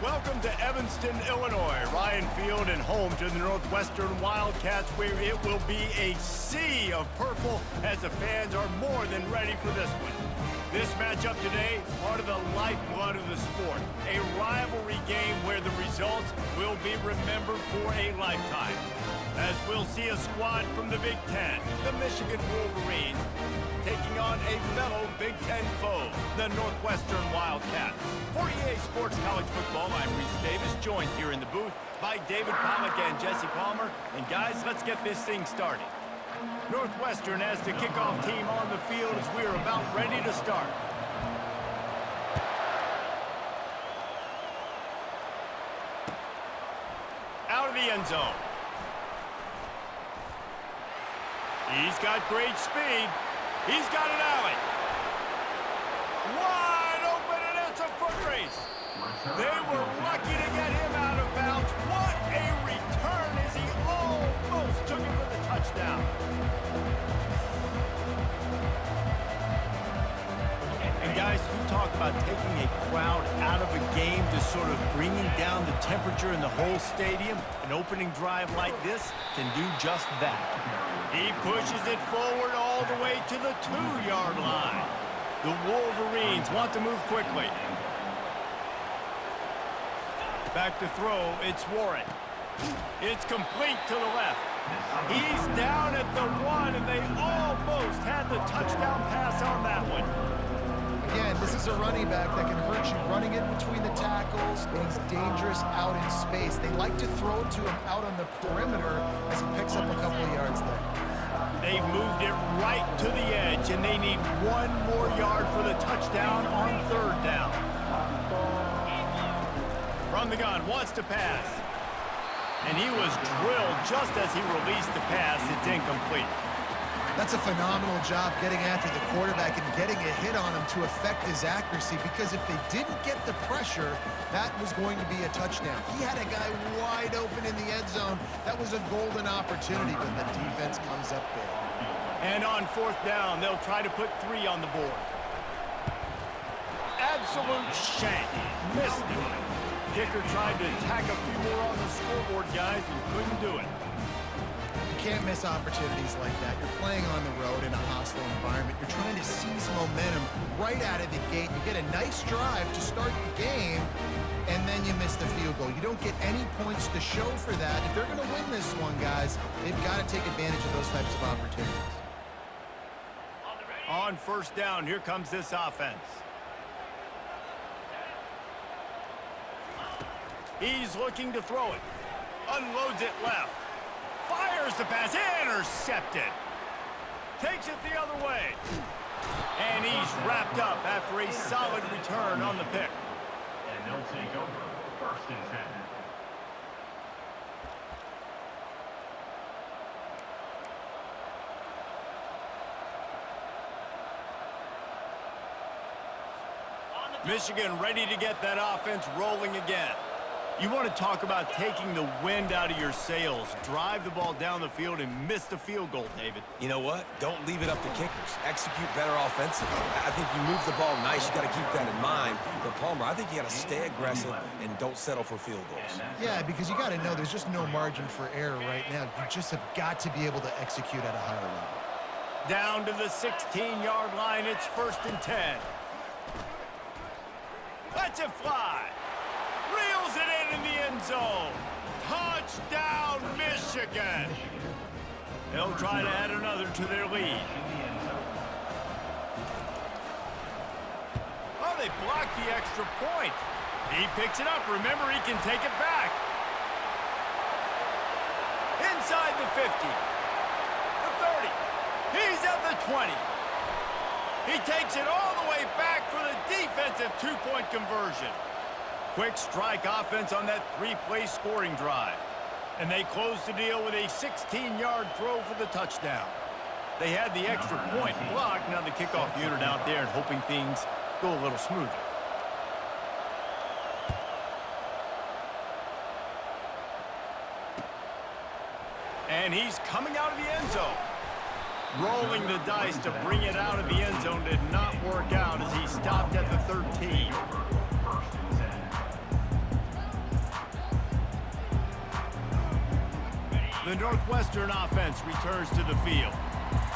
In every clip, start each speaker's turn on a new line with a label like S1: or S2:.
S1: Welcome to Evanston, Illinois, Ryan Field, and home to the Northwestern Wildcats, where it will be a sea of purple as the fans are more than ready for this one. This matchup today, part of the lifeblood of the sport, a rivalry game where the results will be remembered for a lifetime. As we'll see a squad from the Big Ten, the Michigan Wolverines, taking on a fellow Big Ten foe, the Northwestern Wildcats. For EA Sports College Football, I'm Reese Davis, joined here in the booth by David Pollack and Jesse Palmer. And guys, let's get this thing started. Northwestern has the kickoff team on the field as we are about ready to start. Out of the end zone. He's got great speed. He's got an alley. Wide open, and it's a foot race. They were lucky to get him out of bounds. What a return as he almost took it for the touchdown. And guys, you talk about taking a crowd out of a game to sort of bringing down the temperature in the whole stadium. An opening drive like this can do just that. He pushes it forward all the way to the 2-yard line. The Wolverines want to move quickly. Back to throw, it's Warren. It's complete to the left. He's down at the 1, and they almost had the touchdown pass on that one.
S2: Again, this is a running back that can hurt you running it between the tackles, and he's dangerous out in space. They like to throw it to him out on the perimeter as he picks up a couple of yards there.
S1: They've moved it right to the edge, and they need 1 more yard for the touchdown on 3rd down. From the gun, wants to pass. And he was drilled just as he released the pass. It's incomplete.
S2: That's a phenomenal job getting after the quarterback and getting a hit on him to affect his accuracy, because if they didn't get the pressure, that was going to be a touchdown. He had a guy wide open in the end zone. That was a golden opportunity, but the defense comes up big.
S1: And on 4th down, they'll try to put 3 on the board. Absolute shank. Missed it. Kicker tried to tack a few more on the scoreboard, guys, and couldn't do it.
S2: You can't miss opportunities like that. You're playing on the road in a hostile environment. You're trying to seize momentum right out of the gate. You get a nice drive to start the game, and then you miss the field goal. You don't get any points to show for that. If they're going to win this one, guys, they've got to take advantage of those types of opportunities.
S1: On 1st down, here comes this offense. He's looking to throw it. Unloads it left. Fires the pass, intercepted. Takes it the other way. And he's wrapped up after a solid return on the pick.
S3: And they'll take over 1st and 10.
S1: Michigan ready to get that offense rolling again. You want to talk about taking the wind out of your sails. Drive the ball down the field and miss the field goal, David.
S4: You know what? Don't leave it up to kickers. Execute better offensively. I think you move the ball nice. You got to keep that in mind. But Palmer, I think you got to stay aggressive and don't settle for field goals.
S2: Yeah, because you got to know there's just no margin for error right now. You just have got to be able to execute at a higher level.
S1: Down to the 16-yard line. It's 1st and 10. Lets it fly. Reels it in the end zone. Touchdown, Michigan. They'll try to add another to their lead. Oh, they blocked the extra point. He picks it up. Remember, he can take it back. Inside the 50. The 30. He's at the 20. He takes it all the way back for the defensive 2-point conversion. Quick strike offense on that 3-play scoring drive. And they close the deal with a 16-yard throw for the touchdown. They had the extra point blocked. Now the kickoff unit out there and hoping things go a little smoother. And he's coming out of the end zone. Rolling the dice to bring it out of the end zone did not work out as he stopped at the 13. The Northwestern offense returns to the field.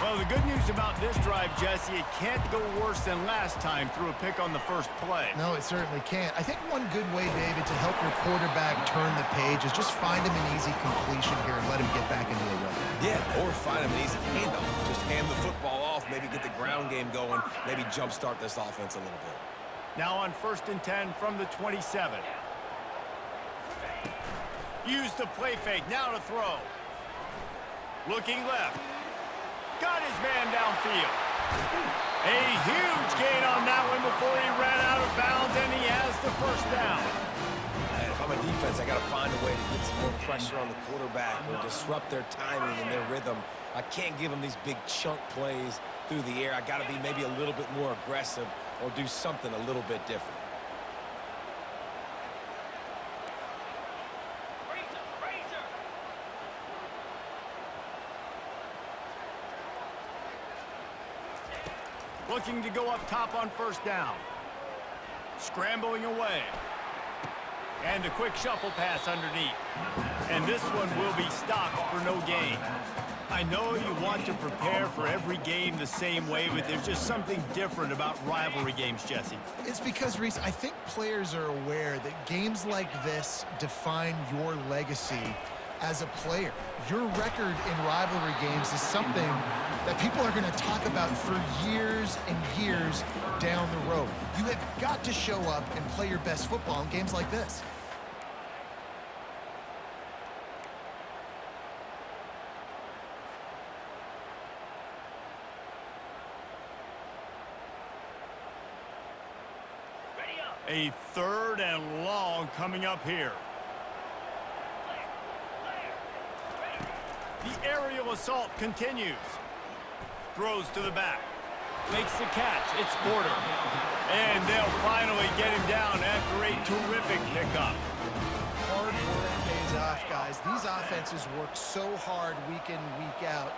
S1: Well, the good news about this drive, Jesse, it can't go worse than last time through a pick on the first play.
S2: No, it certainly can't. I think one good way, David, to help your quarterback turn the page is just find him an easy completion here and let him get back into a rhythm.
S4: Yeah, or find him an easy handoff. Just hand the football off, maybe get the ground game going, maybe jumpstart this offense a little bit.
S1: Now on 1st and 10 from the 27. Use the play fake, now to throw. Looking left. Got his man downfield. A huge gain on that one before he ran out of bounds, and he has the first down.
S4: And if I'm a defense, I got to find a way to get some more pressure on the quarterback or disrupt their timing and their rhythm. I can't give them these big chunk plays through the air. I got to be maybe a little bit more aggressive or do something a little bit different.
S1: Looking to go up top on 1st down. Scrambling away. And a quick shuffle pass underneath. And this one will be stopped for no gain. I know you want to prepare for every game the same way, but there's just something different about rivalry games, Jesse.
S2: It's because, Reese, I think players are aware that games like this define your legacy as a player. Your record in rivalry games is something that people are going to talk about for years and years down the road. You have got to show up and play your best football in games like this.
S1: A 3rd and long coming up here. The aerial assault continues. Throws to the back. Makes the catch. It's Porter. And they'll finally get him down after a terrific pickup.
S2: Hard work pays off, guys. These offenses work so hard week in, week out,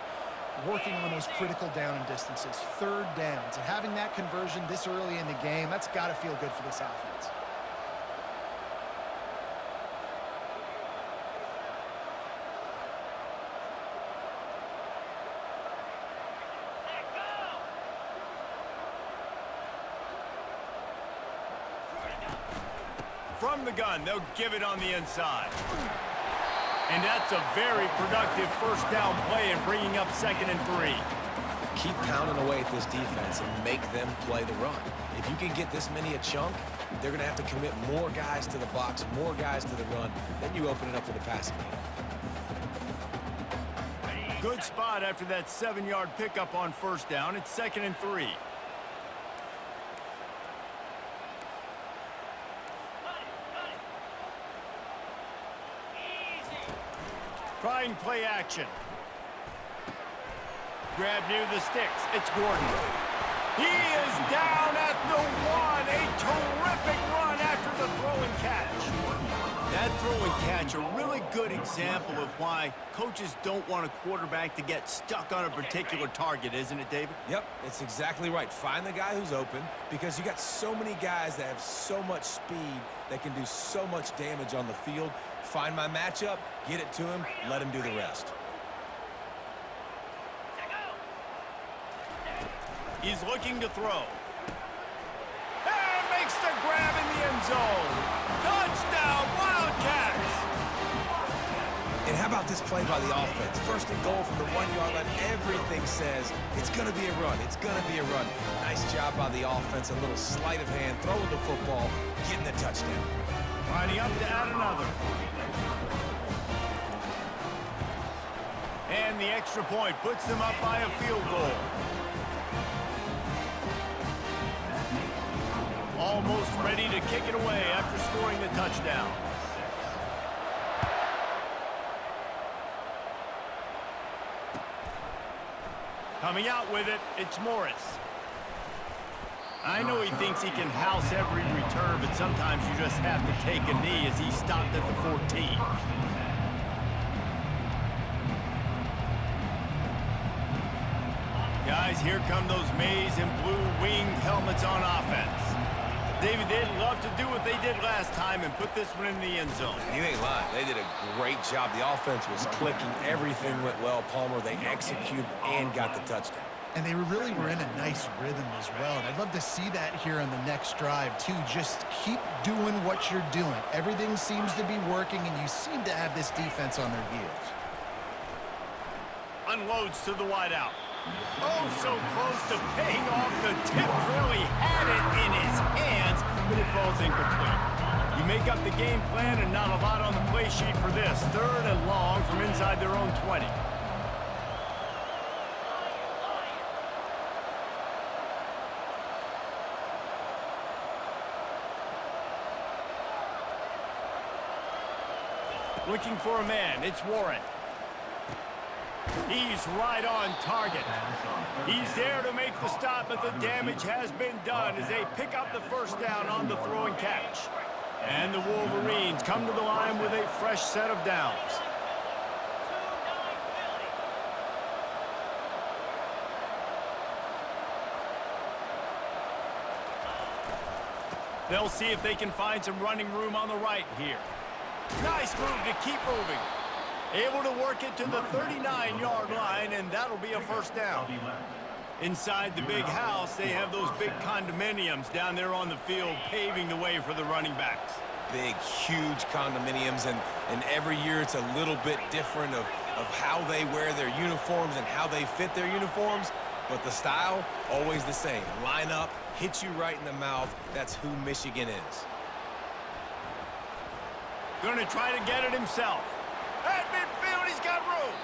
S2: working on those critical down and distances, 3rd downs. And having that conversion this early in the game, that's got to feel good for this offense.
S1: From the gun, they'll give it on the inside. And that's a very productive 1st down play and bringing up 2nd and 3.
S4: Keep pounding away at this defense and make them play the run. If you can get this many a chunk, they're going to have to commit more guys to the box, more guys to the run. Then you open it up for the passing game.
S1: Good spot after that 7-yard pickup on 1st down. It's 2nd and 3. Trying play action. Grab near the sticks. It's Gordon. He is down at the 1. A terrific run after the throw and catch. That throw and catch, a really good example of why coaches don't want a quarterback to get stuck on a particular target, isn't it, David?
S4: Yep, it's exactly right. Find the guy who's open because you got so many guys that have so much speed that can do so much damage on the field. Find my matchup, get it to him, let him do the rest.
S1: He's looking to throw. And makes the grab in the end zone. Touchdown, Wildcats!
S4: And how about this play by the offense? 1st and goal from the 1-yard line. Everything says it's going to be a run. It's going to be a run. Nice job by the offense. A little sleight of hand, throwing the football, getting the touchdown.
S1: Lining up to add another. And the extra point puts them up by a field goal. Almost ready to kick it away after scoring the touchdown. Coming out with it, it's Morris. I know he thinks he can house every return, but sometimes you just have to take a knee as he stopped at the 14. Guys, here come those maize and blue winged helmets on offense. David, they'd love to do what they did last time and put this one in the end zone.
S4: You ain't lying. They did a great job. The offense was clicking. Everything went well, Palmer. They executed and got the touchdown.
S2: And they really were in a nice rhythm as well. And I'd love to see that here on the next drive, too. Just keep doing what you're doing. Everything seems to be working, and you seem to have this defense on their heels.
S1: Unloads to the wideout. Oh, so close to paying off. The tip really had it in his hands, but it falls incomplete. You make up the game plan and not a lot on the play sheet for this. 3rd and long from inside their own 20. Looking for a man. It's Warren. He's right on target. He's there to make the stop, but the damage has been done as they pick up the first down on the throw and catch. And the Wolverines come to the line with a fresh set of downs. They'll see if they can find some running room on the right here. Nice move to keep moving. Able to work it to the 39-yard line, and that'll be a first down. Inside the big house, they have those big condominiums down there on the field, paving the way for the running backs.
S4: Big, huge condominiums, and every year it's a little bit different of how they wear their uniforms and how they fit their uniforms, but the style, always the same. Line up, hit you right in the mouth. That's who Michigan is.
S1: Going to try to get it himself. At midfield, he's got room.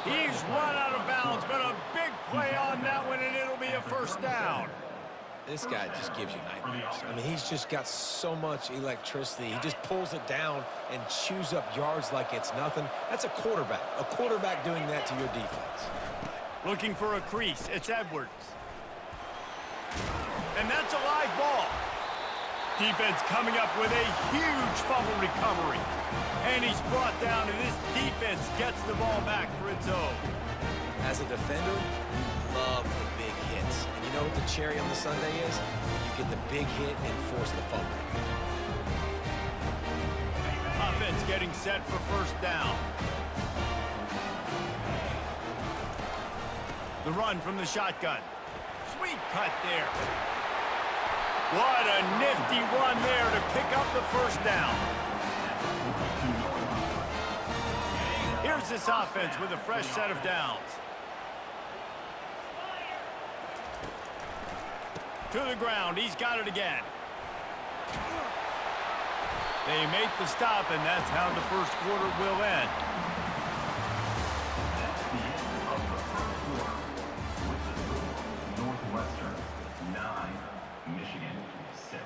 S1: He's run out of bounds, but a big play on that one, and it'll be a first down.
S4: This guy just gives you nightmares. I mean, he's just got so much electricity. He just pulls it down and chews up yards like it's nothing. That's a quarterback. A quarterback doing that to your defense.
S1: Looking for a crease. It's Edwards. And that's a live ball. Defense coming up with a huge fumble recovery. And he's brought down, and this defense gets the ball back for its own.
S4: As a defender, you love the big hits. And you know what the cherry on the sundae is? You get the big hit and force the fumble.
S1: Offense getting set for first down. The run from the shotgun. Sweet cut there. What a nifty run there to pick up the first down. Here's this offense with a fresh set of downs. To the ground. He's got it again. They make the stop, and that's how the first quarter will end.
S3: That's the end of the first quarter, with the score Northwestern 9, Michigan 6.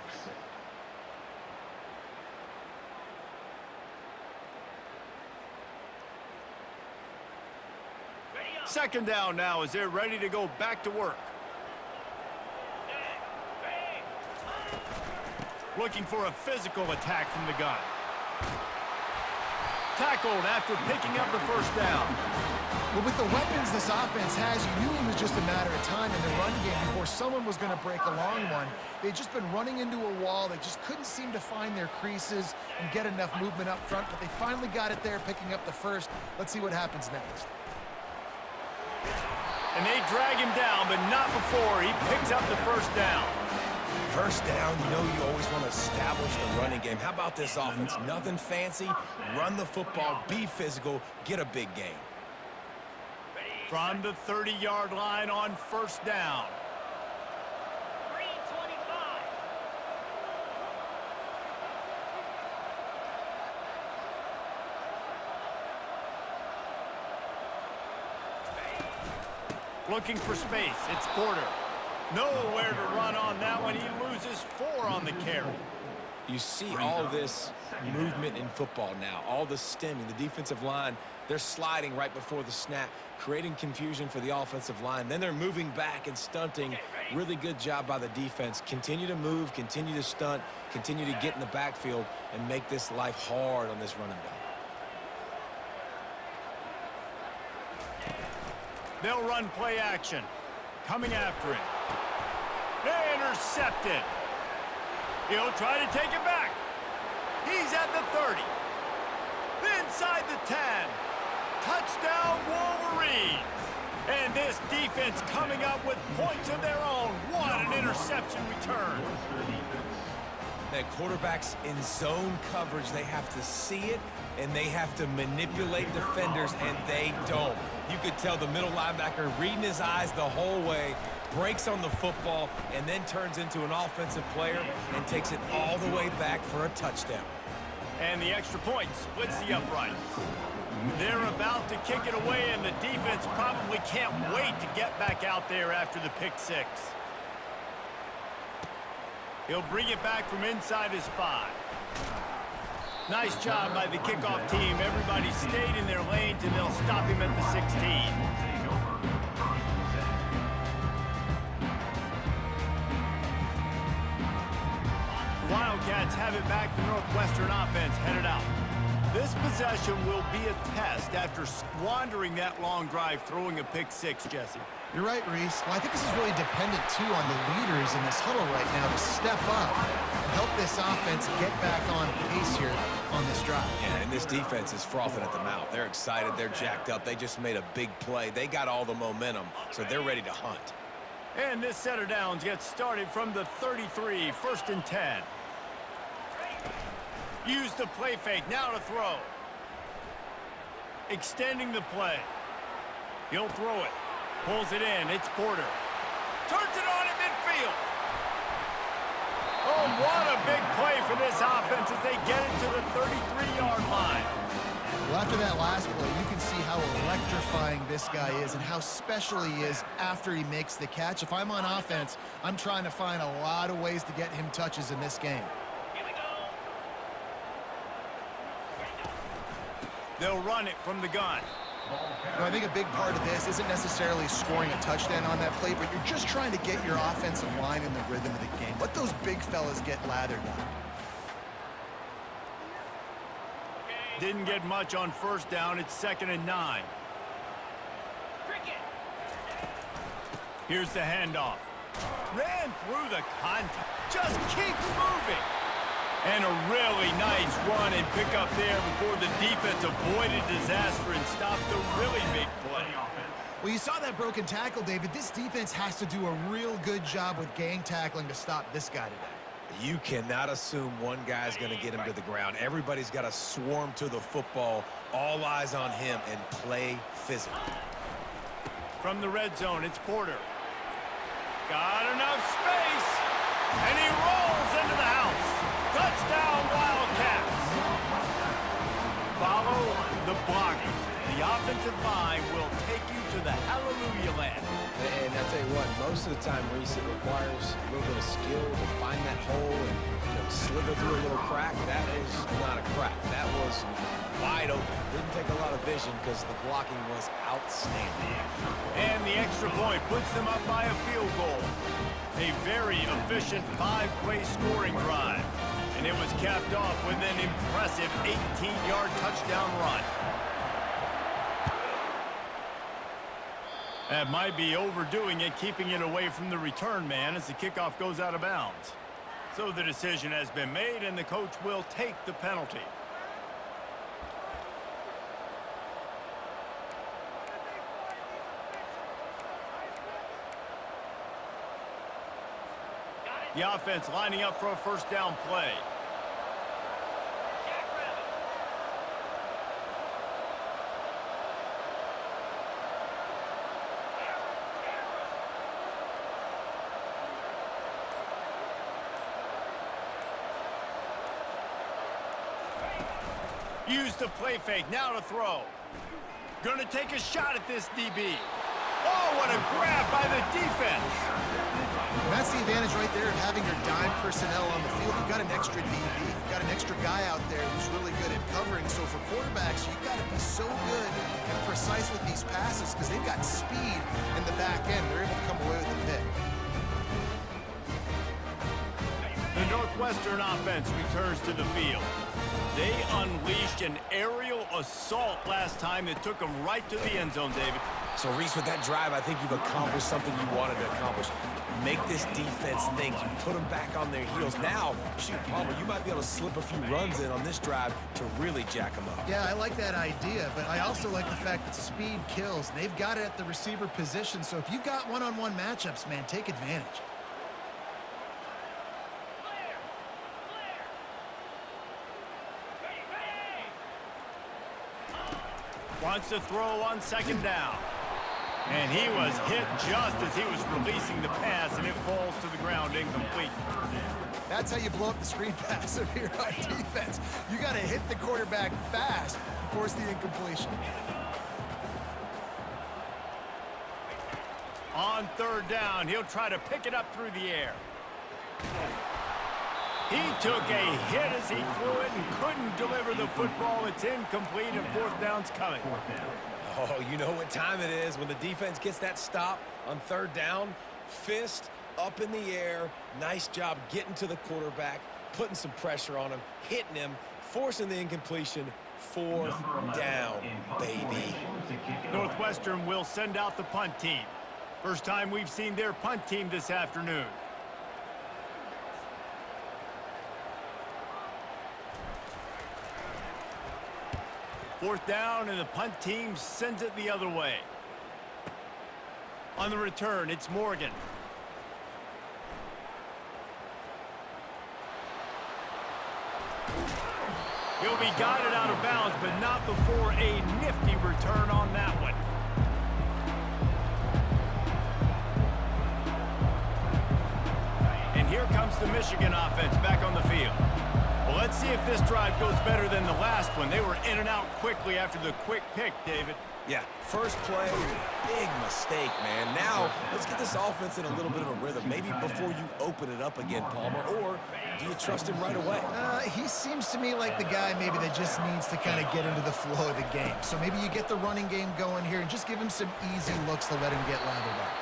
S1: Second down now as they're ready to go back to work. Looking for a physical attack from the gun. Tackled after picking up the first down.
S2: But with the weapons this offense has, you knew it was just a matter of time in the run game before someone was going to break a long one. They'd just been running into a wall. They just couldn't seem to find their creases and get enough movement up front, but they finally got it there, picking up the first. Let's see what happens next.
S1: And they drag him down, but not before he picks up the first down.
S4: First down, you know you always want to establish the running game. How about this offense? Nothing fancy. Run the football, be physical, get a big gain.
S1: From the 30-yard line on first down. Looking for space. It's Porter. Nowhere to run on that one. He loses 4 on the carry.
S4: You see all this movement in football now, all the stemming, the defensive line, they're sliding right before the snap, creating confusion for the offensive line. Then they're moving back and stunting. Really good job by the defense. Continue to move, continue to stunt, continue to get in the backfield and make this life hard on this running back.
S1: They'll run play action. Coming after it. Intercepted. He'll try to take it back. He's at the 30. Inside the 10. Touchdown, Wolverines. And this defense coming up with points of their own. What an interception return.
S4: The quarterbacks in zone coverage, they have to see it, and they have to manipulate defenders, and they don't. You could tell the middle linebacker reading his eyes the whole way, breaks on the football, and then turns into an offensive player and takes it all the way back for a touchdown.
S1: And the extra point splits the uprights. They're about to kick it away, and the defense probably can't wait to get back out there after the pick six. He'll bring it back from inside his 5. Nice job by the kickoff team. Everybody stayed in their lanes, and they'll stop him at the 16. Wildcats have it back. The Northwestern offense headed out. This possession will be a test after squandering that long drive, throwing a pick six, Jesse.
S2: You're right, Reese. Well, I think this is really dependent, too, on the leaders in this huddle right now to step up and help this offense get back on pace here on this drive.
S4: Yeah, and this defense is frothing at the mouth. They're excited. They're jacked up. They just made a big play. They got all the momentum, so they're ready to hunt.
S1: And this set of downs gets started from the 33, 1st and 10. Use the play fake, now to throw. Extending the play. He'll throw it. Pulls it in, it's Porter. Turns it on in midfield. Oh, what a big play for this offense as they get it to the 33-yard line.
S2: Well, after that last play, you can see how electrifying this guy is and how special he is after he makes the catch. If I'm on offense, I'm trying to find a lot of ways to get him touches in this game.
S1: They'll run it from the gun.
S2: I think a big part of this isn't necessarily scoring a touchdown on that play, but you're just trying to get your offensive line in the rhythm of the game. Let those big fellas get lathered up.
S1: Didn't get much on 1st down. It's 2nd and 9. Here's the handoff. Ran through the contact. Just keeps moving. And a really nice run and pick up there before the defense avoided disaster and stopped the really big play.
S2: Well, you saw that broken tackle, David. This defense has to do a real good job with gang tackling to stop this guy today.
S4: You cannot assume one guy's going to get him to the ground. Everybody's got to swarm to the football, all eyes on him, and play physical.
S1: From the red zone, it's Porter. Got enough space, and he rolls into the house. Touchdown, Wildcats. Follow the blockers. The offensive line will take you to the hallelujah land.
S4: And I tell you what, most of the time, Reese, it requires a little bit of skill to find that hole and slither through a little crack. That was not a crack. That was wide open. Didn't take a lot of vision because the blocking was outstanding.
S1: And the extra point puts them up by a field goal. A very efficient 5-play scoring drive. And it was capped off with an impressive 18-yard touchdown run. That might be overdoing it, keeping it away from the return man as the kickoff goes out of bounds. So the decision has been made, and the coach will take the penalty. The offense lining up for a 1st down play. Use the play fake, now to throw. Gonna take a shot at this DB. Oh, what a grab by the defense.
S2: And that's the advantage right there of having your dime personnel on the field. You've got an extra DB. You've got an extra guy out there who's really good at covering. So for quarterbacks, you've got to be so good and precise with these passes because they've got speed in the back end. They're able to come away with a pick.
S1: The Northwestern offense returns to the field. They unleashed an aerial assault last time that took them right to the end zone, David.
S4: So, Reese, with that drive, I think you've accomplished something you wanted to accomplish. Make this defense think. You put them back on their heels. Now, shoot, Palmer, you might be able to slip a few runs in on this drive to really jack them up.
S2: Yeah, I like that idea, but I also like the fact that speed kills. They've got it at the receiver position, so if you've got one-on-one matchups, man, take advantage.
S1: Wants to throw on second down. And he was hit just as he was releasing the pass, and it falls to the ground incomplete.
S2: That's how you blow up the screen pass if you're on defense. You got to hit the quarterback fast to force the incompletion.
S1: On third down, he'll try to pick it up through the air. He took a hit as he threw it and couldn't deliver the football. It's incomplete, and fourth down's coming.
S4: Oh, you know what time it is. When the defense gets that stop on third down, fist up in the air. Nice job getting to the quarterback, putting some pressure on him, hitting him, forcing the incompletion. Fourth down, baby.
S1: Northwestern will send out the punt team. First time we've seen their punt team this afternoon. Fourth down, and the punt team sends it the other way. On the return, it's Morgan. He'll be guided out of bounds, but not before a nifty return on that one. And here comes the Michigan offense back on the field. Well, let's see if this drive goes better than the last one. They were in and out quickly after the quick pick, David.
S4: Yeah, first play, big mistake, man. Now, let's get this offense in a little bit of a rhythm. Maybe before you open it up again, Palmer, or do you trust him right away?
S2: He seems to me like the guy maybe that just needs to kind of get into the flow of the game. So maybe you get the running game going here and just give him some easy looks to let him get lathered up.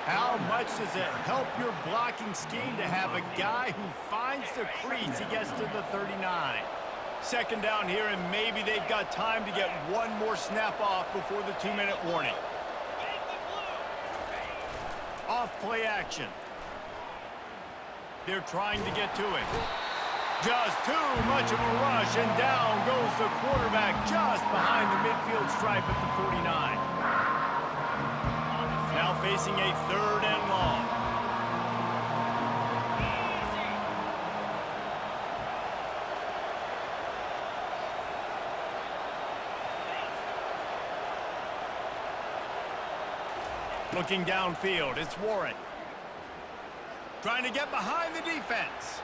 S1: How much does it help your blocking scheme to have a guy who finds the crease? He gets to the 39. Second down here, and maybe they've got time to get one more snap off before the 2-minute warning. Off play action. They're trying to get to it. Just too much of a rush, and down goes the quarterback just behind the midfield stripe at the 49. Now facing a third and long. Looking downfield, it's Warren. Trying to get behind the defense.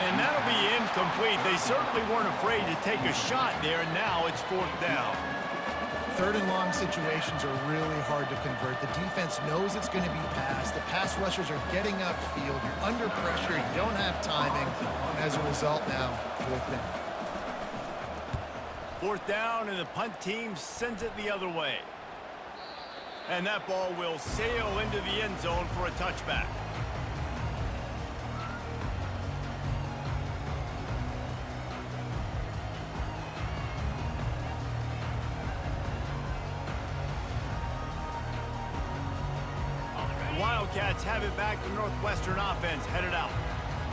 S1: And that'll be incomplete. They certainly weren't afraid to take a shot there, and now it's fourth down.
S2: Third and long situations are really hard to convert. The defense knows it's going to be passed. The pass rushers are getting upfield. You're under pressure. You don't have timing. And as a result now, fourth down.
S1: Fourth down, and the punt team sends it the other way. And that ball will sail into the end zone for a touchback. Wildcats have it back. The Northwestern offense headed out.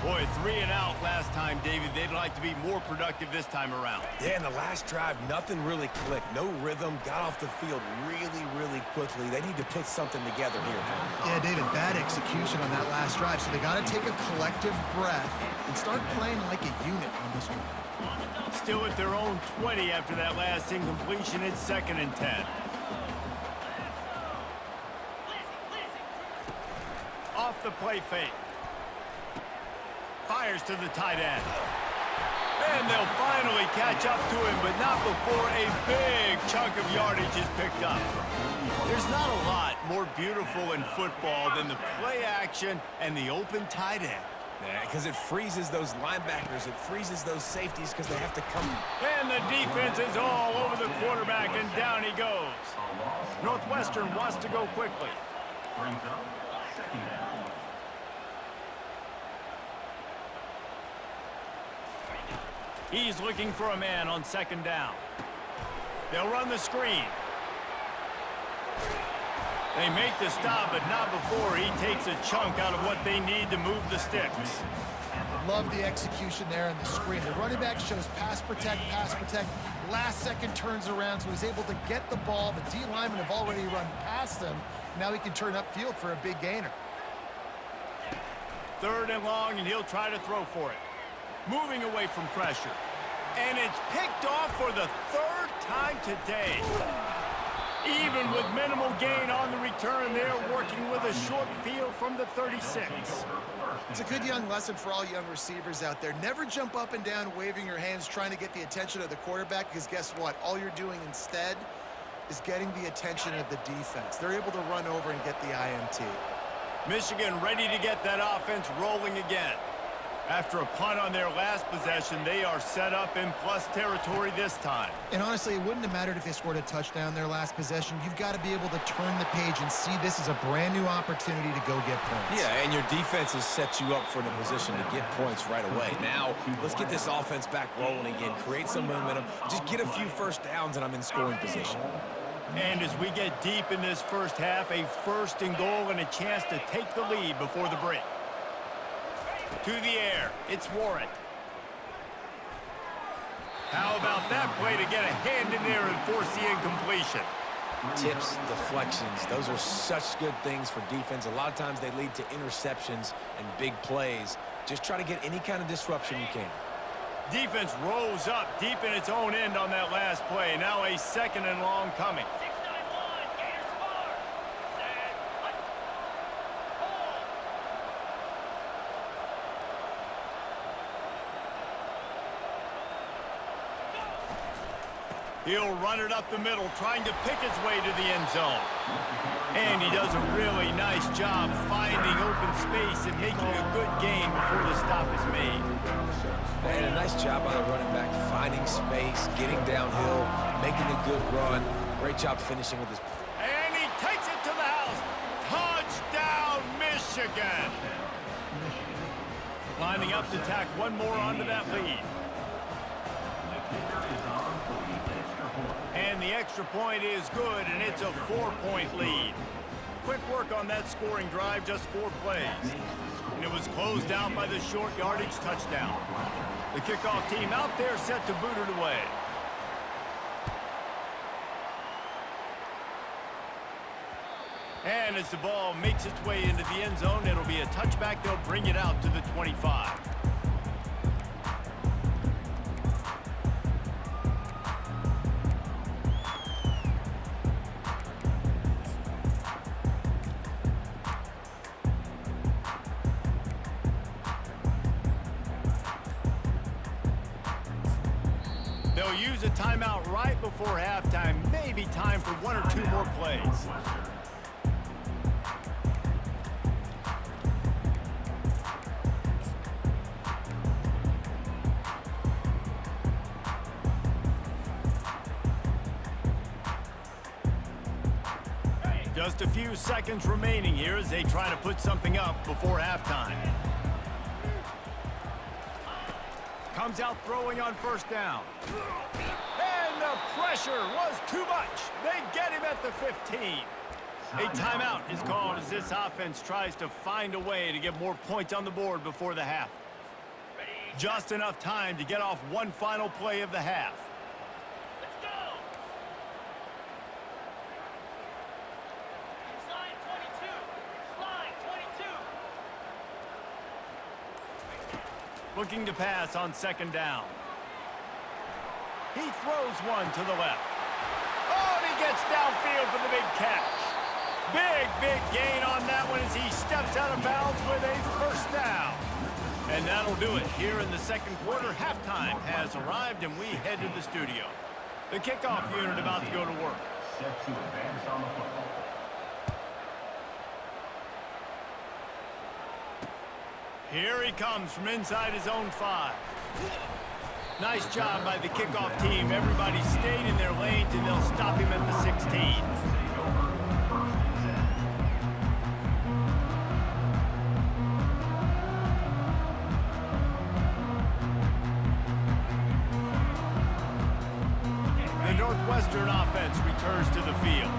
S1: Boy, 3 and out last time, David. They'd like to be more productive this time around.
S4: Yeah, in the last drive, nothing really clicked. No rhythm, got off the field really quickly. They need to put something together here.
S2: Yeah, David, bad execution on that last drive. So they got to take a collective breath and start playing like a unit on this one.
S1: Still at their own 20 after that last incompletion. It's 2nd and 10. Off the play fake. Fires to the tight end. And they'll finally catch up to him, but not before a big chunk of yardage is picked up. There's not a lot more beautiful in football than the play action and the open tight end.
S4: Yeah, because it freezes those linebackers. It freezes those safeties because they have to come.
S1: And the defense is all over the quarterback, and down he goes. Northwestern wants to go quickly.
S3: Brings up second down.
S1: He's looking for a man on 2nd down. They'll run the screen. They make the stop, but not before he takes a chunk out of what they need to move the sticks.
S2: Love the execution there on the screen. The running back shows pass protect, last second turns around, so he's able to get the ball. The D linemen have already run past him. Now he can turn upfield for a big gainer.
S1: 3rd and long, and he'll try to throw for it. Moving away from pressure. And it's picked off for the 3rd time today. Even with minimal gain on the return, they're working with a short field from the 36.
S2: It's a good young lesson for all young receivers out there. Never jump up and down waving your hands trying to get the attention of the quarterback, because guess what? All you're doing instead is getting the attention of the defense. They're able to run over and get the INT.
S1: Michigan ready to get that offense rolling again. After a punt on their last possession, they are set up in plus territory this time.
S2: And honestly, it wouldn't have mattered if they scored a touchdown their last possession. You've got to be able to turn the page and see this as a brand new opportunity to go get points.
S4: Yeah, and your defense has set you up for the position to get points right away. Now, let's get this offense back rolling again, create some momentum, just get a few first downs, and I'm in scoring position.
S1: And as we get deep in this first half, a 1st and goal and a chance to take the lead before the break. To the air, it's Warren. How about that play to get a hand in there and force the incompletion?
S4: Tips, deflections, those are such good things for defense. A lot of times they lead to interceptions and big plays. Just try to get any kind of disruption you can.
S1: Defense rose up deep in its own end on that last play. Now a 2nd and long coming. He'll run it up the middle, trying to pick his way to the end zone. And he does a really nice job finding open space and making a good gain before the stop is made.
S4: And a nice job by the running back, finding space, getting downhill, making a good run. Great job finishing with his...
S1: And he takes it to the house. Touchdown, Michigan! Lining up to tack one more onto that lead. And the extra point is good, and it's a 4-point lead. Quick work on that scoring drive, just 4 plays. And it was closed out by the short yardage touchdown. The kickoff team out there set to boot it away. And as the ball makes its way into the end zone, it'll be a touchback. They'll bring it out to the 25. They'll use a timeout right before halftime. Maybe time for 1 or 2 more plays. Just a few seconds remaining here as they try to put something up before halftime. Comes out throwing on 1st down. And the pressure was too much. They get him at the 15. A timeout is called as this offense tries to find a way to get more points on the board before the half. Just enough time to get off one final play of the half.
S5: Let's go! Slide 22. Slide 22.
S1: Looking to pass on 2nd down. He throws one to the left. Oh, and he gets downfield for the big catch. Big gain on that one as he steps out of bounds with a 1st down. And that'll do it here in the 2nd quarter. Halftime has arrived, and we head to the studio. The kickoff unit about to go to work.
S3: Set to advance on the football.
S1: Here he comes from inside his own 5. Nice job by the kickoff team. Everybody stayed in their lanes, and they'll stop him at the 16. The Northwestern offense returns to the field.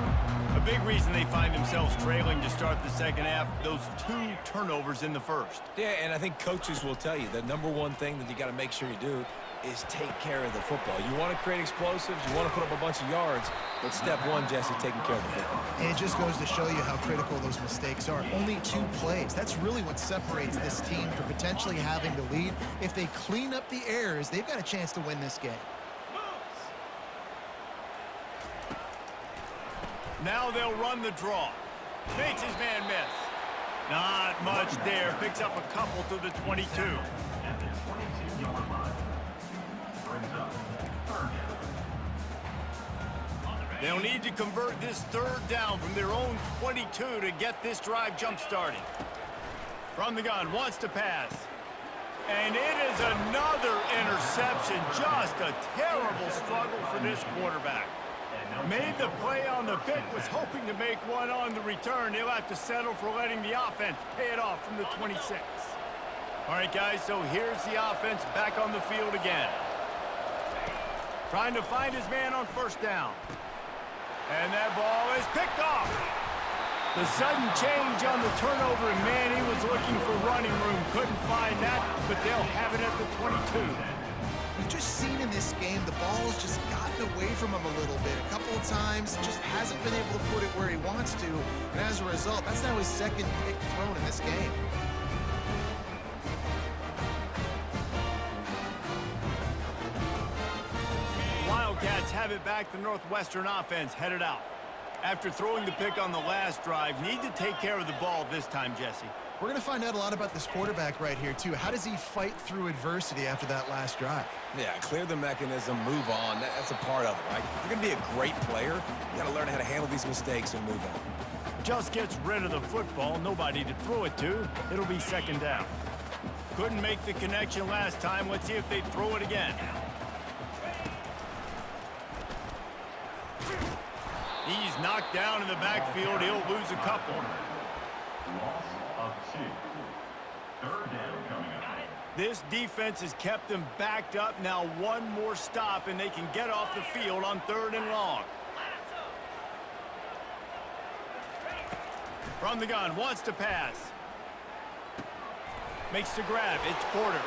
S1: A big reason they find themselves trailing to start the second half, those 2 turnovers in the first.
S4: Yeah, and I think coaches will tell you the number one thing that you got to make sure you do is take care of the football. You want to create explosives, you want to put up a bunch of yards, but step one, Jesse, taking care of the football.
S2: And it just goes to show you how critical those mistakes are. Only 2 plays. That's really what separates this team from potentially having the lead. If they clean up the errors, they've got a chance to win this game.
S1: Now they'll run the draw. Makes his man miss. Not much there. Picks up a couple to the 22.
S3: At the 22-yard line. Brings up third down.
S1: They'll need to convert this third down from their own 22 to get this drive jump-started. From the gun, wants to pass. And it is another interception. Just a terrible struggle for this quarterback. Made the play on the pick, was hoping to make one on the return. He'll have to settle for letting the offense pay it off from the 26. All right, guys, so here's the offense back on the field again. Trying to find his man on first down. And that ball is picked off. The sudden change on the turnover, and man, he was looking for running room. Couldn't find that, but they'll have it at the 22.
S2: We've just seen in this game the ball's just gotten away from him a little bit. A couple of times, just hasn't been able to put it where he wants to. And as a result, that's now his second pick thrown in this game.
S1: Wildcats have it back. The Northwestern offense headed out. After throwing the pick on the last drive, need to take care of the ball this time, Jesse.
S2: We're going to find out a lot about this quarterback right here, too. How does he fight through adversity after that last drive?
S4: Yeah, clear the mechanism, move on. That's a part of it, right? If you're going to be a great player, you got to learn how to handle these mistakes and move on.
S1: Just gets rid of the football, nobody to throw it to. It'll be second down. Couldn't make the connection last time. Let's see if they throw it again. He's knocked down in the backfield. He'll lose a couple.
S3: Loss of 2. Third down coming up.
S1: This defense has kept them backed up. Now one more stop, and they can get off the field on 3rd and long. From the gun, wants to pass. Makes the grab. It's Porter.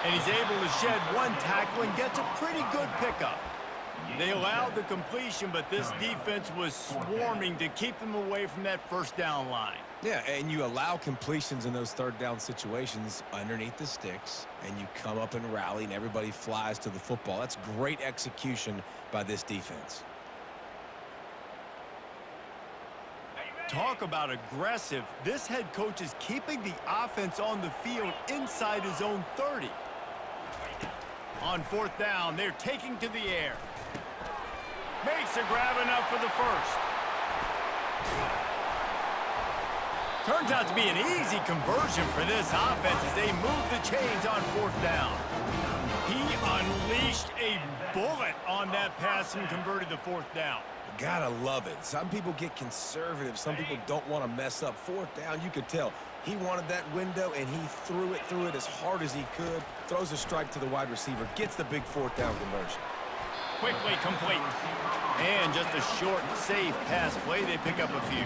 S1: And he's able to shed one tackle and gets a pretty good pickup. They allowed the completion, but this defense was swarming to keep them away from that first down line.
S4: Yeah, and you allow completions in those third down situations underneath the sticks, and you come up and rally, and everybody flies to the football. That's great execution by this defense.
S1: Talk about aggressive. This head coach is keeping the offense on the field inside his own 30. On 4th down, they're taking to the air. Makes a grab enough for the first. Turns out to be an easy conversion for this offense as they move the chains on 4th down. He unleashed a bullet on that pass and converted the 4th down.
S4: Gotta love it. Some people get conservative. Some people don't want to mess up. 4th down, you could tell. He wanted that window, and he threw it as hard as he could. Throws a strike to the wide receiver. Gets the big 4th down conversion.
S1: Quickly complete. And just a short, safe pass play. They pick up a few.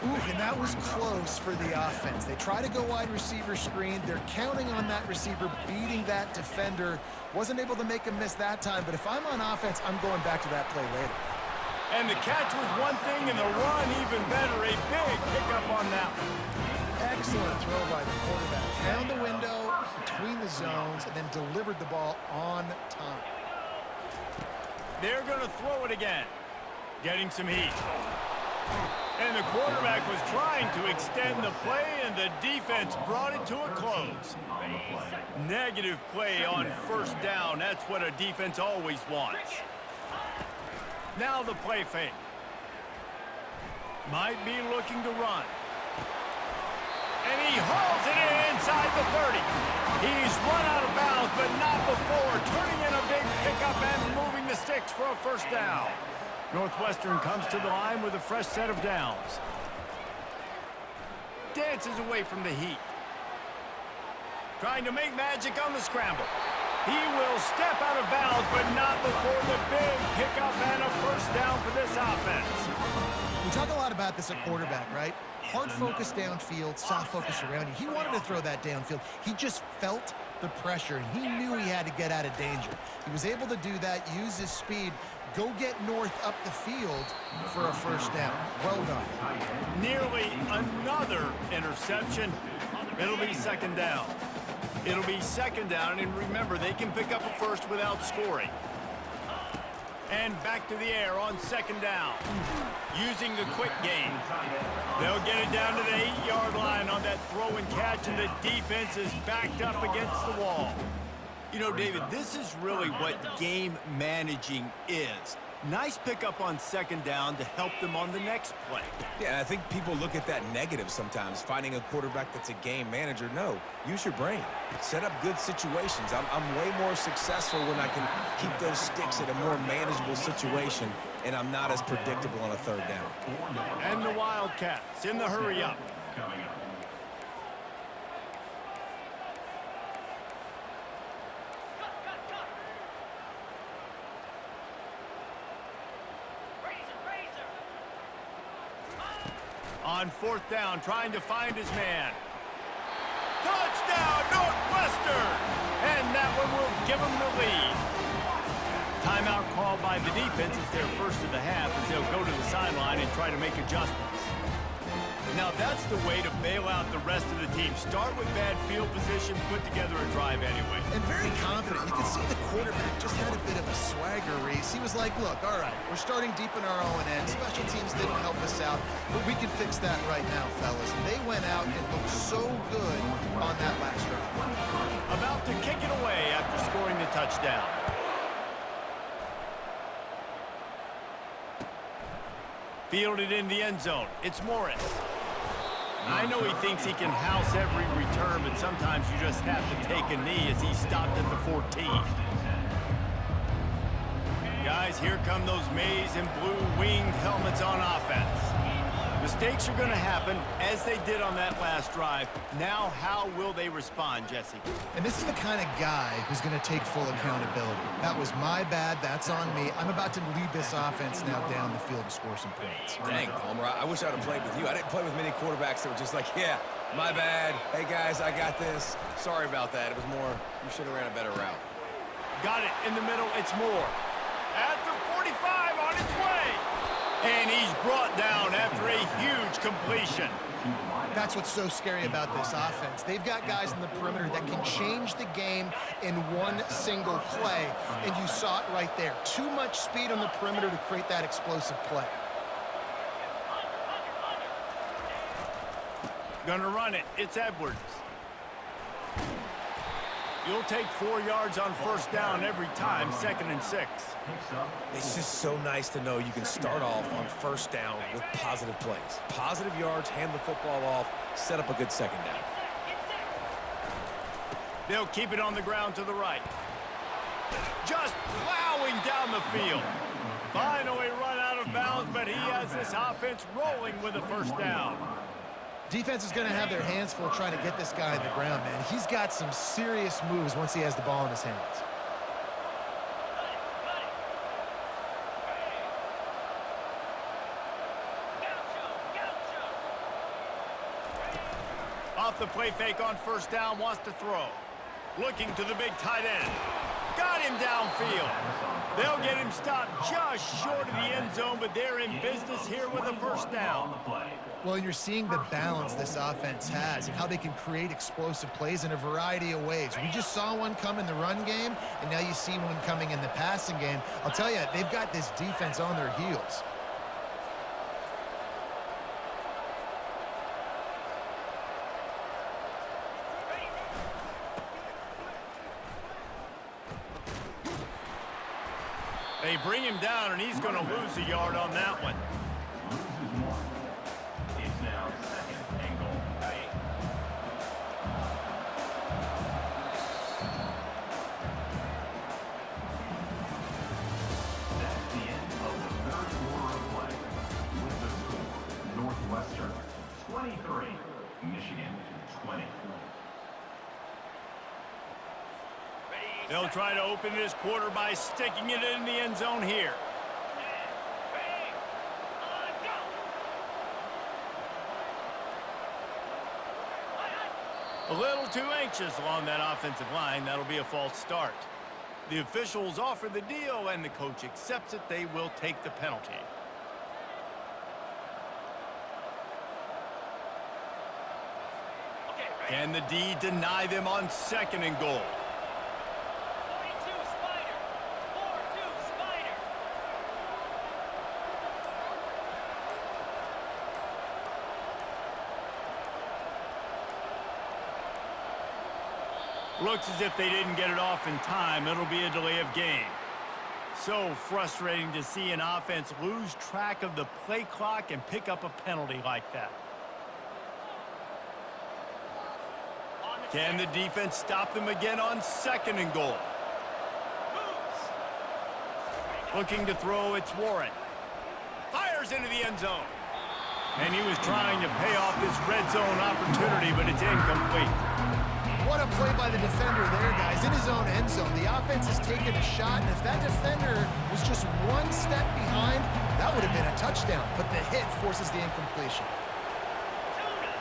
S2: Ooh, and that was close for the offense. They try to go wide receiver screen. They're counting on that receiver beating that defender. Wasn't able to make him miss that time, but if I'm on offense, I'm going back to that play later.
S1: And the catch was one thing, and the run even better. A big pickup on that one.
S2: Excellent throw by the quarterback. Found the window between the zones and then delivered the ball on time.
S1: They're going to throw it again. Getting some heat. And the quarterback was trying to extend the play, and the defense brought it to a close. Negative play on 1st down. That's what a defense always wants. Now the play fake. Might be looking to run. And he hauls it in inside the 30. He's run out of bounds, but not before. Turning in a big pickup and moving the sticks for a 1st down. Northwestern comes to the line with a fresh set of downs. Dances away from the heat. Trying to make magic on the scramble. He will step out of bounds, but not before the big pickup and a first down for this offense.
S2: We talk a lot about this at quarterback, right? Hard focus downfield, soft focus around you. He wanted to throw that downfield. He just felt the pressure, and he knew he had to get out of danger. He was able to do that, use his speed, go get North up the field for a first down. Well done.
S1: Nearly another interception. It'll be second down. It'll be second down, and remember, they can pick up a first without scoring. And back to the air on second down. Using the quick game. They'll get it down to the 8-yard line on that throw and catch, and the defense is backed up against the wall. You know, David, this is really what game managing is. Nice pickup on second down to help them on the next play.
S4: Yeah, I think people look at that negative sometimes, finding a quarterback that's a game manager. No, use your brain. Set up good situations. I'm way more successful when I can keep those sticks at a more manageable situation, and I'm not as predictable on a third down.
S1: And the Wildcats in the hurry up.
S3: Coming up.
S1: On fourth down, trying to find his man. Touchdown, Northwestern! And that one will give them the lead. Timeout called by the defense. It's their first of the half as they'll go to the sideline and try to make adjustments. Now that's the way to bail out the rest of the team. Start with bad field position, put together a drive anyway.
S2: And very confident. You can see the quarterback just had a bit of a swagger, Reese. He was like, look, all right, we're starting deep in our own end. Special teams didn't help us out, but we can fix that right now, fellas. And they went out and looked so good on that last drive.
S1: About to kick it away after scoring the touchdown. Fielded in the end zone. It's Morris. I know he thinks he can house every return, but sometimes you just have to take a knee as he stopped at the 14. Guys, here come those maize and blue winged helmets on offense. Mistakes are going to happen, as they did on that last drive. Now, how will they respond, Jesse?
S2: And this is the kind of guy who's going to take full accountability. That was my bad. That's on me. I'm about to lead this offense now down the field to score some points.
S4: Dang, Homer, I wish I'd have played with you. I didn't play with many quarterbacks that were just like, yeah, my bad. Hey, guys, I got this. Sorry about that. It was more, you should have ran a better route.
S1: Got it in the middle. It's Moore. At the 45 on its way. And he's brought down after a huge completion.
S2: That's what's so scary about this offense. They've got guys in the perimeter that can change the game in one single play, and you saw it right there. Too much speed on the perimeter to create that explosive play.
S1: Gonna run it. It's Edwards. You'll take 4 yards on first down every time, 2nd and 6.
S4: It's just so nice to know you can start off on first down with positive plays. Positive yards, hand the football off, set up a good second down.
S1: They'll keep it on the ground to the right. Just plowing down the field. Finally run out of bounds, but he has this offense rolling with a first down.
S2: Defense is going to have their hands full trying to get this guy on the ground, man. He's got some serious moves once he has the ball in his hands.
S1: Off the play fake on first down, wants to throw. Looking to the big tight end. Got him downfield. They'll get him stopped just short of the end zone, but they're in business here with a first down.
S2: Well, and you're seeing the balance this offense has and how they can create explosive plays in a variety of ways. We just saw one come in the run game, and now you see one coming in the passing game. I'll tell you, they've got this defense on their heels.
S1: They bring him down, and he's going to lose a yard on that one.
S3: It's now 2nd and goal. That's the end of the 3rd quarter of play. With the score, Northwestern 23, Michigan 20.
S5: Ready,
S1: They'll try to open this quarter by sticking it in the end zone here.
S5: Ready, go!
S1: A little too anxious along that offensive line. That'll be a false start. The officials offer the deal, and the coach accepts it. They will take the penalty.
S5: Okay, ready?
S1: Can the D deny them on 2nd and goal?
S5: 42 Spider. 4-2 Spider.
S1: Looks as if they didn't get it off in time. It'll be a delay of game. So frustrating to see an offense lose track of the play clock and pick up a penalty like that.
S5: On the
S1: Can the
S5: check.
S1: defense stop them again on 2nd and goal?
S5: Moves.
S1: Looking to throw, it's Warren. Fires into the end zone. And he was trying to pay off this red zone opportunity, but it's incomplete.
S2: What a play by the defender there, guys. In his own end zone, the offense has taken a shot, and if that defender was just one step behind, that would have been a touchdown. But the hit forces the incompletion.
S5: Tuna.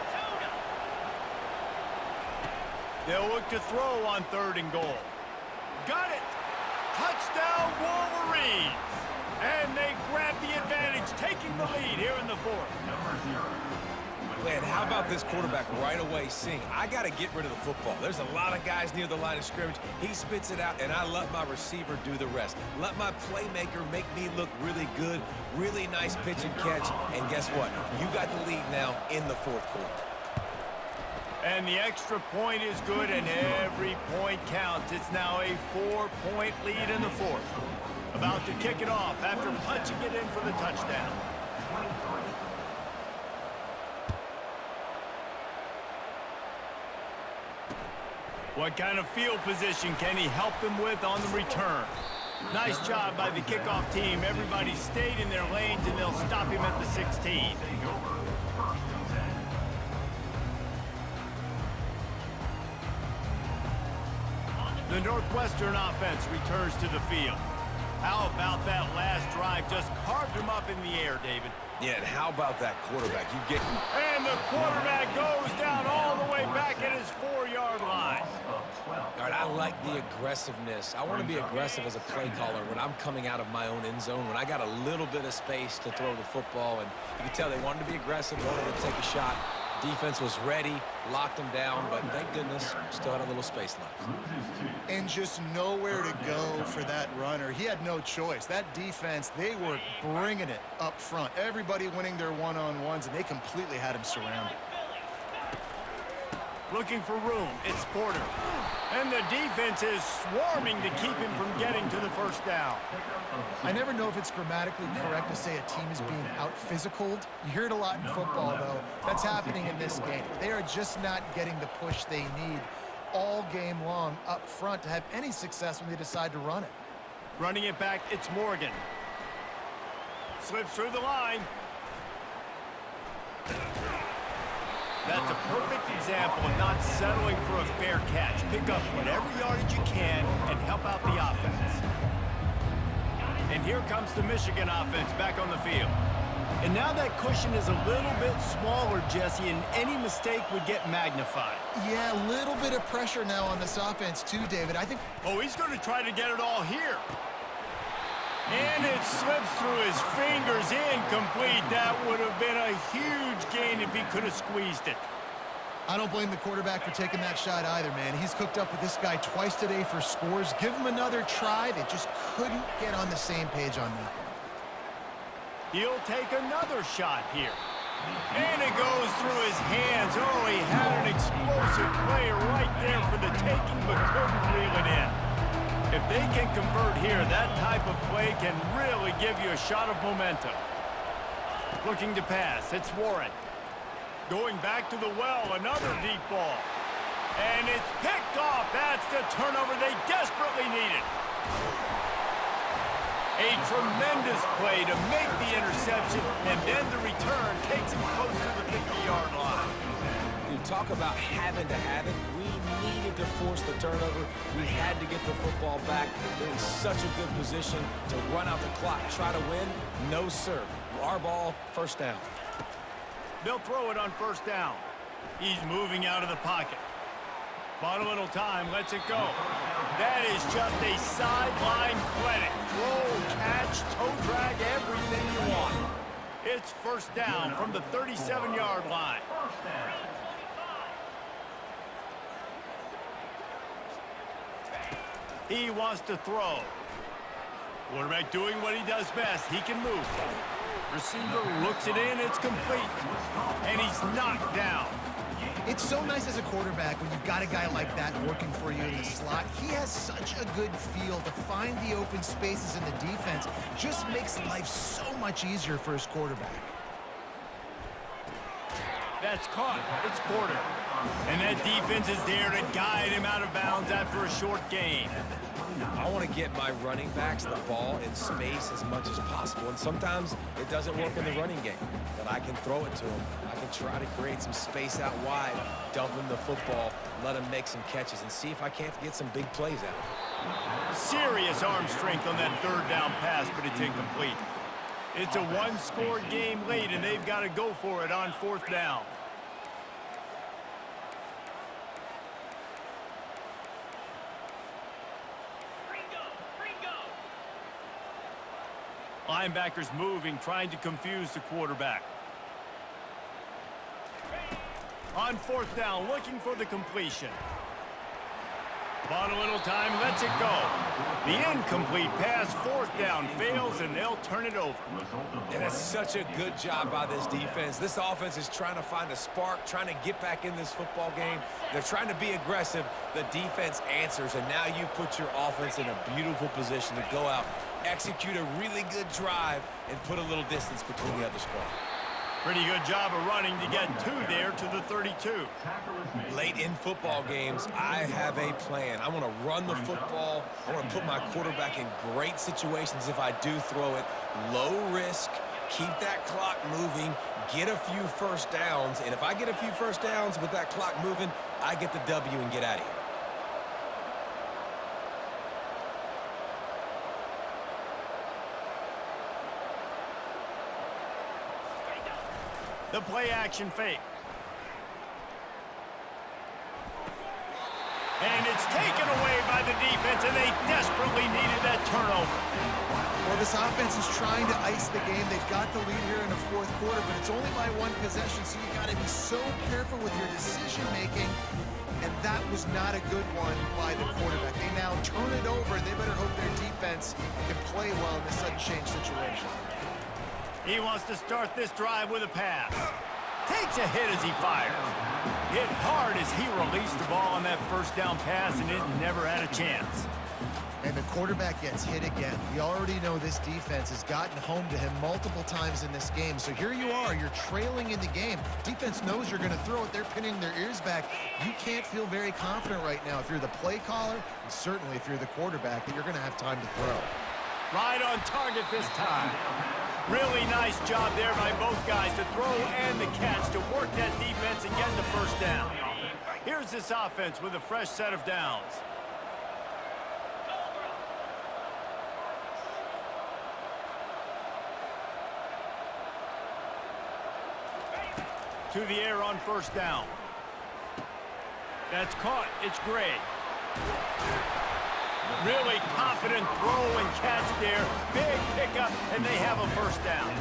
S1: They'll look to throw on 3rd and goal. Got it! Touchdown, Wolverines! And they grab the advantage, taking the lead here in the 4th.
S4: Man, how about this quarterback right away seeing, I got to get rid of the football. There's a lot of guys near the line of scrimmage. He spits it out, and I let my receiver do the rest. Let my playmaker make me look really good, really nice pitch and catch. And guess what? You got the lead now in the 4th quarter.
S1: And the extra point is good, and every point counts. It's now a 4-point lead in the 4th. About to kick it off after punching it in for the touchdown. What kind of field position can he help them with on the return? Nice job by the kickoff team. Everybody stayed in their lanes, and they'll stop him at the 16. The Northwestern offense returns to the field. How about that last drive? Just carved him up in the air, David.
S4: Yeah, and how about that quarterback? You get...
S1: And the quarterback goes down all the way back at his 4-yard line.
S4: All right, I like the aggressiveness. I want to be aggressive as a play caller when I'm coming out of my own end zone, when I got a little bit of space to throw the football, and you can tell they wanted to be aggressive, wanted to take a shot. Defense was ready, locked them down, but thank goodness, still had a little space left.
S2: And just nowhere to go for that runner. He had no choice. That defense, they were bringing it up front. Everybody winning their one-on-ones, and they completely had him surrounded.
S1: Looking for room, it's Porter. And the defense is swarming to keep him from getting to the 1st down.
S2: I never know if it's grammatically correct to say a team is being out-physicaled. You hear it a lot in football, though. That's happening in this game. They are just not getting the push they need all game long up front to have any success when they decide to run it.
S1: Running it back, it's Morgan. Slips through the line. That's a perfect example of not settling for a fair catch. Pick up whatever yardage you can and help out the offense. And here comes the Michigan offense back on the field. And now that cushion is a little bit smaller, Jesse, and any mistake would get magnified.
S2: Yeah, a little bit of pressure now on this offense too, David. I think...
S1: Oh, he's going to try to get it all here. And it slips through his fingers, incomplete. That would have been a huge gain if he could have squeezed it.
S2: I don't blame the quarterback for taking that shot either, man. He's cooked up with this guy twice today for scores. Give him another try. They just couldn't get on the same page on that one.
S1: He'll take another shot here. And it goes through his hands. Oh, he had an explosive play right there for the taking, but couldn't reel it in. If they can convert here, that type of play can really give you a shot of momentum. Looking to pass, it's Warren. Going back to the well, another deep ball. And it's picked off. That's the turnover they desperately needed. A tremendous play to make the interception, and then the return takes him close to the 50-yard line.
S4: Dude, you talk about having to have it, we needed to force the turnover. We had to get the football back. They're in such a good position to run out the clock, try to win. No, sir. Our ball, first down.
S1: They'll throw it on first down. He's moving out of the pocket. Bought a little time, lets it go. That is just a sideline clinic. Throw, catch, toe drag, everything you want. It's first down from the 37-yard line. He wants to throw. Quarterback doing what he does best. He can move. Receiver looks it in. It's complete. And he's knocked down.
S2: It's so nice as a quarterback when you've got a guy like that working for you in the slot. He has such a good feel to find the open spaces in the defense. Just makes life so much easier for his quarterback.
S1: That's caught. It's Porter. And that defense is there to guide him out of bounds after a short gain.
S4: I want to get my running backs the ball in space as much as possible. And sometimes it doesn't work in the running game. But I can throw it to him. I can try to create some space out wide, dump him the football, let him make some catches, and see if I can't get some big plays out of it.
S1: Serious arm strength on that third down pass, but it's incomplete. It's a one-score game late, and they've got to go for it on fourth down. Linebackers moving, trying to confuse the quarterback. On fourth down, looking for the completion. Bought a little time, lets it go. The incomplete pass, fourth down, fails, and they'll turn it over.
S4: And it's such a good job by this defense. This offense is trying to find a spark, trying to get back in this football game. They're trying to be aggressive. The defense answers, and now you put your offense in a beautiful position to go out, execute a really good drive, and put a little distance between the other squad.
S1: Pretty good job of running to get two there to the 32.
S4: Late in football games, I have a plan. I want to run the football. I want to put my quarterback in great situations if I do throw it. Low risk, keep that clock moving, get a few first downs. And if I get a few first downs with that clock moving, I get the W and get out of here.
S1: The play-action fake. And it's taken away by the defense, and they desperately needed that turnover.
S2: Well, this offense is trying to ice the game. They've got the lead here in the fourth quarter, but it's only by one possession, so you got to be so careful with your decision-making. And that was not a good one by the quarterback. They now turn it over, and they better hope their defense can play well in this sudden change situation.
S1: He wants to start this drive with a pass. Takes a hit as he fires. Hit hard as he released the ball on that first down pass, and it never had a chance.
S2: And the quarterback gets hit again. We already know this defense has gotten home to him multiple times in this game. So here you are, you're trailing in the game. Defense knows you're going to throw it. They're pinning their ears back. You can't feel very confident right now if you're the play caller, and certainly if you're the quarterback, that you're going to have time to throw.
S1: Right on target this time. Really nice job there by both guys to throw and the catch to work that defense and get the first down. Here's this offense with a fresh set of downs. To the air on first down. That's caught. It's Gray. Really confident throw and catch there. Big pickup, and they have a first down.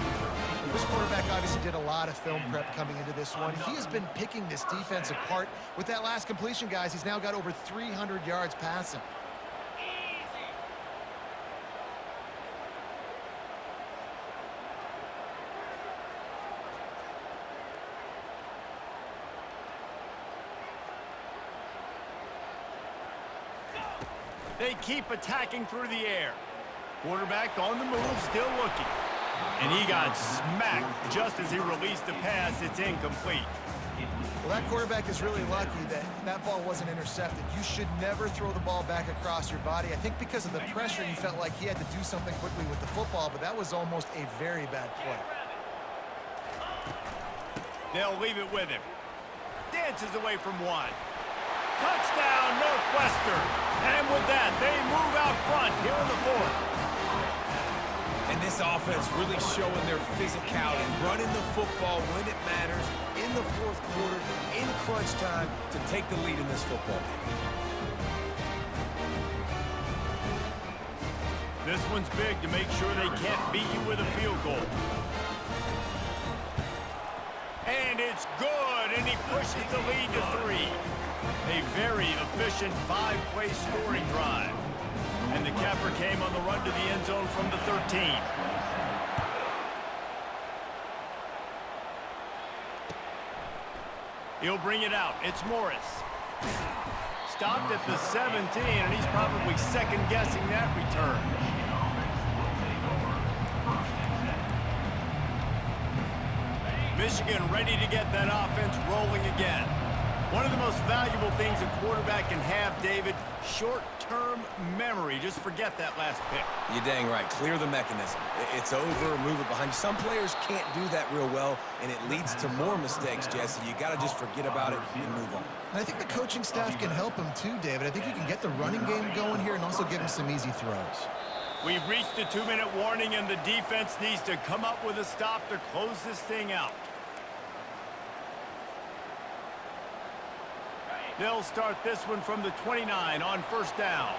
S2: This quarterback obviously did a lot of film prep coming into this one. He has been picking this defense apart. With that last completion, guys, he's now got over 300 yards passing.
S1: They keep attacking through the air. Quarterback on the move, still looking. And he got smacked just as he released the pass. It's incomplete.
S2: Well, that quarterback is really lucky that that ball wasn't intercepted. You should never throw the ball back across your body. I think because of the pressure, he felt like he had to do something quickly with the football, but that was almost a very bad play.
S1: They'll leave it with him. dances away from one. Touchdown, Northwestern. And with that, they move out front here in the fourth.
S4: And this offense really showing their physicality, running the football when it matters, in the fourth quarter, in crunch time, to take the lead in this football game.
S1: This one's big to make sure they can't beat you with a field goal. And it's good, and he pushes the lead to 3. A very efficient 5-play scoring drive. And the capper came on the run to the end zone from the 13. He'll bring it out. It's Morris. Stopped at the 17, and he's probably second-guessing that return. Michigan ready to get that offense rolling again. One of the most valuable things a quarterback can have, David, short-term memory. Just forget that last pick.
S4: You're dang right. Clear the mechanism. It's over, move it behind you. Some players can't do that real well, and it leads to more mistakes, Jesse. You got to just forget about it and move on.
S2: And I think the coaching staff can help him too, David. I think you can get the running game going here and also give him some easy throws.
S1: We've reached the 2-minute warning, and the defense needs to come up with a stop to close this thing out. They'll start this one from the 29 on first down.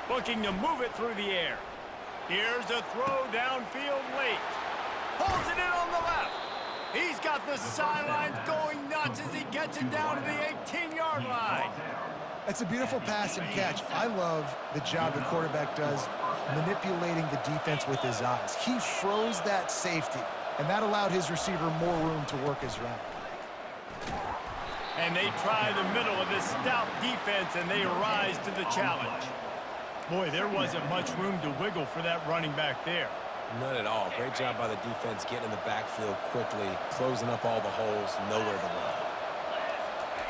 S1: Looking to move it through the air. Here's a throw downfield late. Pulls it in on the left. He's got the sidelines going nuts as he gets it down to the 18-yard line.
S2: It's a beautiful pass and catch. I love the job the quarterback does manipulating the defense with his eyes. He froze that safety, and that allowed his receiver more room to work his route.
S1: And they try the middle of this stout defense, and they rise to the challenge. Boy, there wasn't much room to wiggle for that running back there.
S4: None at all. Great job by the defense getting in the backfield quickly, closing up all the holes, nowhere to run.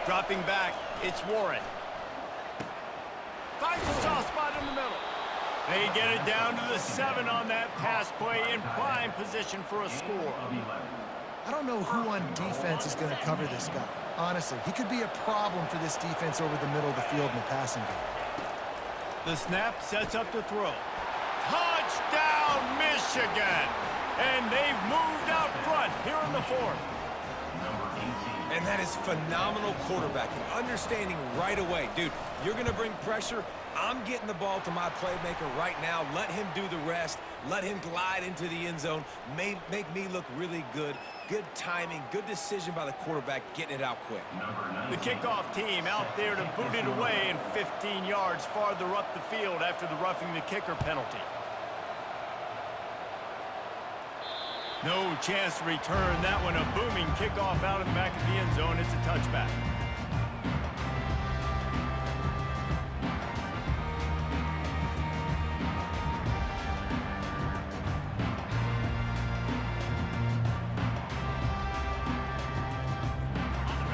S1: Dropping back, it's Warren. Finds a soft spot in the middle. They get it down to the 7 on that pass play in prime position for a score.
S2: I don't know who on defense is going to cover this guy. Honestly, he could be a problem for this defense over the middle of the field in the passing game.
S1: The snap sets up to throw. Touchdown, Michigan! And they've moved out front here in the fourth.
S4: And that is phenomenal quarterbacking. Understanding right away, dude, you're going to bring pressure. I'm getting the ball to my playmaker right now. Let him do the rest. Let him glide into the end zone. Make me look really good. Good timing, good decision by the quarterback, getting it out quick.
S1: The kickoff team out there to boot it away and 15 yards farther up the field after the roughing the kicker penalty. No chance to return that one. A booming kickoff out of the back of the end zone. It's a touchback.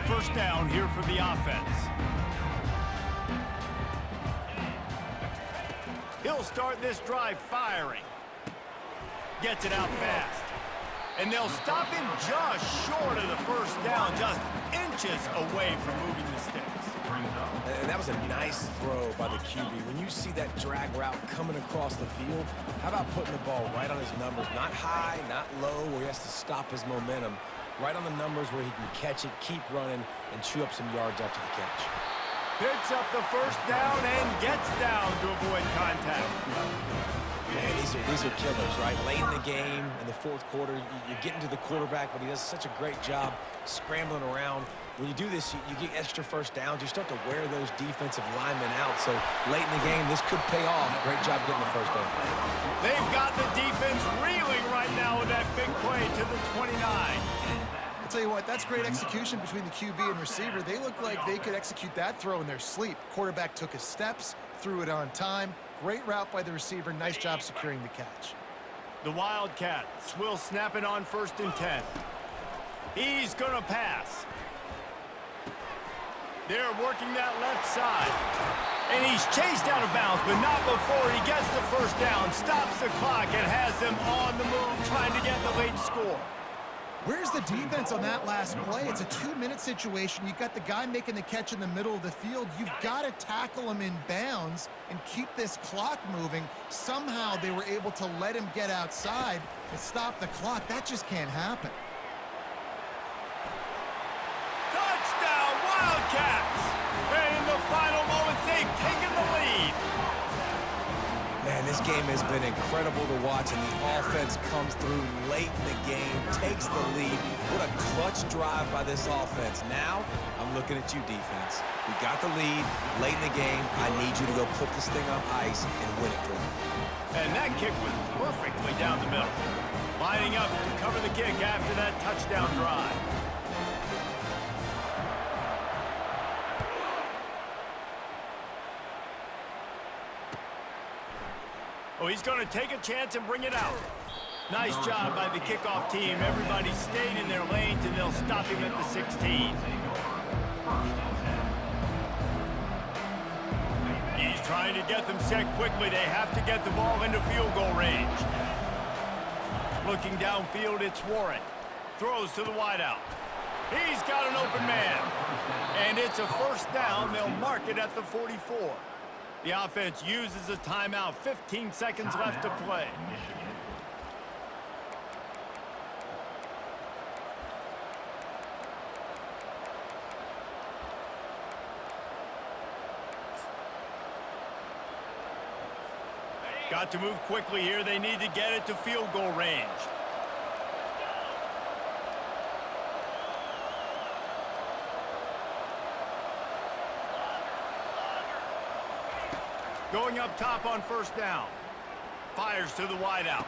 S1: First down here for the offense. He'll start this drive firing. Gets it out fast. And they'll stop him just short of the first down, just inches away from moving the sticks.
S4: And that was a nice throw by the QB. When you see that drag route coming across the field, how about putting the ball right on his numbers? Not high, not low, where he has to stop his momentum. Right on the numbers where he can catch it, keep running, and chew up some yards after the catch.
S1: Picks up the first down and gets down to avoid contact.
S4: Man, these are killers, right? Late in the game, in the fourth quarter, you're getting to the quarterback, but he does such a great job scrambling around. When you do this, you get extra first downs. You start to wear those defensive linemen out. So late in the game, this could pay off. Great job getting the first down.
S1: They've got the defense reeling right now with that big play to the 29.
S2: I'll tell you what, that's great execution between the QB and receiver. They look like they could execute that throw in their sleep. Quarterback took his steps, threw it on time. Great route by the receiver. Nice job securing the catch.
S1: The Wildcats will snap it on 1st and 10. He's going to pass. They're working that left side. And he's chased out of bounds, but not before he gets the first down, stops the clock, and has them on the move trying to get the late score.
S2: Where's the defense on that last play? It's a 2-minute situation. You've got the guy making the catch in the middle of the field. You've got to tackle him in bounds and keep this clock moving. Somehow they were able to let him get outside and stop the clock. That just can't happen.
S1: Touchdown, Wildcats! And in the final moments, they've taken the lead.
S4: Man, this game has been incredible to watch, and the offense comes through late in the game, takes the lead. What a clutch drive by this offense. Now, I'm looking at you, defense. We got the lead late in the game. I need you to go put this thing on ice and win it for me.
S1: And that kick was perfectly down the middle. Lining up to cover the kick after that touchdown drive. Oh, he's going to take a chance and bring it out. Nice job by the kickoff team. Everybody stayed in their lanes, and they'll stop him at the 16. He's trying to get them set quickly. They have to get the ball into field goal range. Looking downfield, it's Warren. Throws to the wideout. He's got an open man. And it's a first down. They'll mark it at the 44. The offense uses a timeout. 15 seconds left to play. Got to move quickly here. They need to get it to field goal range. Going up top on first down. Fires to the wideout.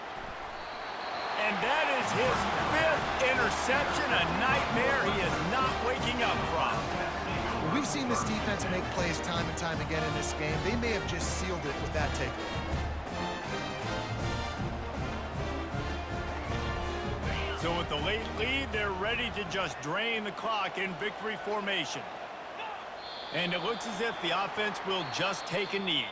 S1: And that is his 5th interception, a nightmare he is not waking up from.
S2: Well, we've seen this defense make plays time and time again in this game. They may have just sealed it with that takeaway.
S1: So with the late lead, they're ready to just drain the clock in victory formation. And it looks as if the offense will just take a knee.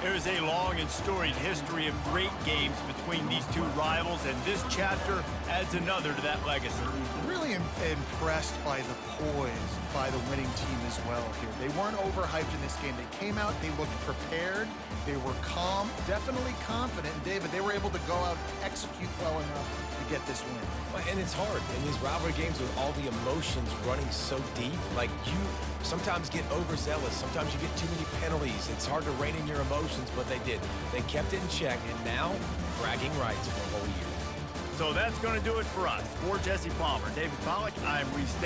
S1: There's a long and storied history of great games between these two rivals, and this chapter adds another to that legacy.
S2: Really impressed by the poise by the winning team as well here. They weren't overhyped in this game. They came out, they looked prepared, they were calm, definitely confident. And David, they were able to go out and execute well enough to get this win.
S4: And it's hard in these rivalry games with all the emotions running so deep. Like, you sometimes get overzealous. Sometimes you get too many penalties. It's hard to rein in your emotions, but they did. They kept it in check, and now bragging rights for a whole year.
S1: So that's going to do it for us. For Jesse Palmer, David Pollack, I'm Reese Davis.